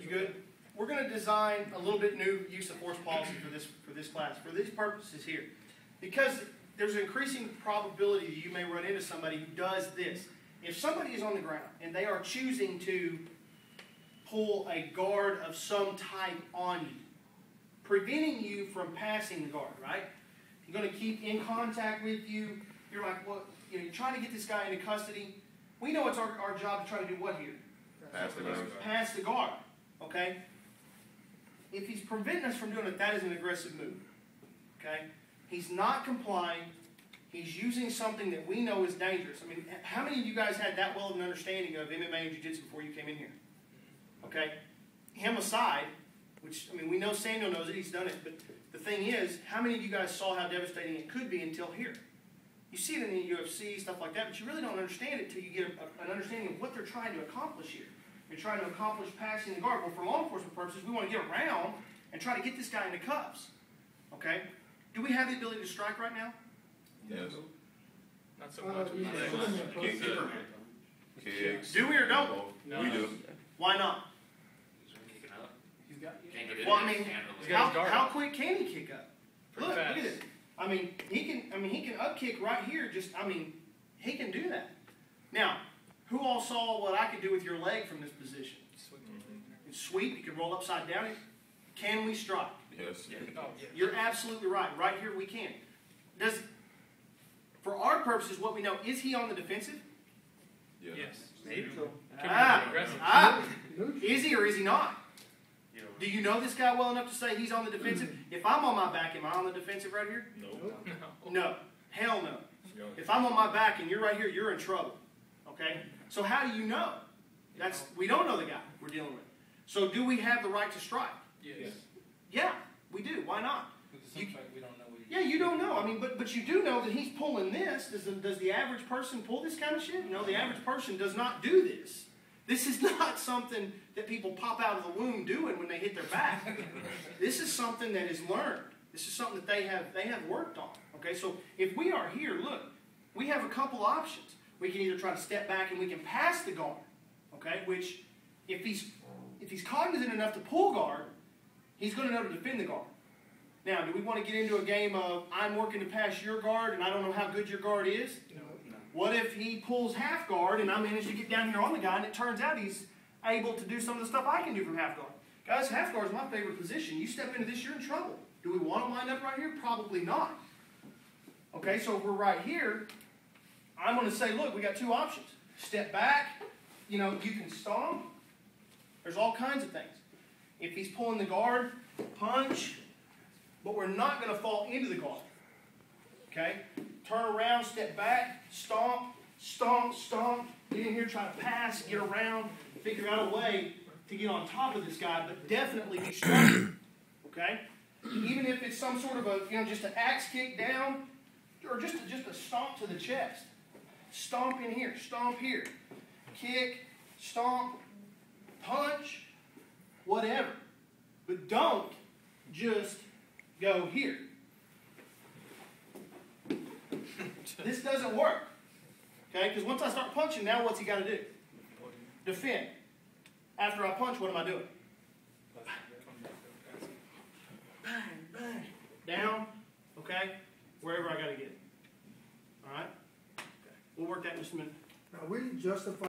You good? We're going to design a little bit new use of force policy for this class, for these purposes here. Because there's an increasing probability that you may run into somebody who does this. If somebody is on the ground and they are choosing to pull a guard of some type on you, preventing you from passing the guard, right? You're going to keep in contact with you. You're like, well, you know, you're trying to get this guy into custody. We know it's our job to try to do what here? Pass the guard. Okay? If he's preventing us from doing it, that is an aggressive move. Okay? He's not complying. He's using something that we know is dangerous. I mean, how many of you guys had that well of an understanding of MMA and jiu-jitsu before you came in here? Okay? Him aside, which, I mean, we know Samuel knows it, he's done it, but the thing is, how many of you guys saw how devastating it could be until here? You see it in the UFC, stuff like that, but you really don't understand it until you get an understanding of what they're trying to accomplish here. They're trying to accomplish passing the guard. Well, for law enforcement purposes, we want to get around and try to get this guy into cuffs. Okay? Do we have the ability to strike right now? Yes. Not so much. Kicks. Do we or don't? No. We do. Why not? He's got. Well, I mean, how quick can he kick up? Look at this. I mean, he can up kick right here. He can do that. Now, who all saw what I could do with your leg from this position? It's sweep. You can roll upside down. Can we strike? Yes. You're absolutely right. Right here we can. For our purposes, what we know, is he on the defensive? Yes. Maybe. Is he or is he not? Do you know this guy well enough to say he's on the defensive? If I'm on my back, am I on the defensive right here? No. No. Hell no. If I'm on my back and you're right here, you're in trouble. Okay? So how do you know? We don't know the guy we're dealing with. So do we have the right to strike? Yes. Yeah, we do. Why not? We don't know what he Yeah, you don't know. I mean, but you do know that he's pulling this. Does the average person pull this kind of shit? No, the average person does not do this. This is not something that people pop out of the womb doing when they hit their back. This is something that is learned. This is something that they have worked on. Okay, so if we are here, look, we have a couple options. We can either try to step back and we can pass the guard. Okay, which if he's cognizant enough to pull guard, he's going to know to defend the guard. Now, do we want to get into a game of I'm working to pass your guard and I don't know how good your guard is? No. What if he pulls half guard and I manage to get down here on the guy and it turns out he's able to do some of the stuff I can do from half guard? Guys, half guard is my favorite position. You step into this, you're in trouble. Do we want to line up right here? Probably not. Okay, so if we're right here, I'm going to say, look, we got two options. Step back. You know, you can stomp. There's all kinds of things. If he's pulling the guard, punch. But we're not going to fall into the guard. Okay? Turn around, step back, stomp, stomp, stomp. Get in here, try to pass, get around, figure out a way to get on top of this guy, but definitely be strong. Okay? Even if it's some sort of a, just an axe kick down, or just a stomp to the chest. Stomp in here, stomp here. Kick, stomp, punch, whatever. But don't just go here. This doesn't work. Okay? Because once I start punching, now what's he got to do? Defend. After I punch, what am I doing? Bang, bang. Down. Okay? Wherever I got to get it. All right? Okay. We'll work that in just a minute. Now, we justify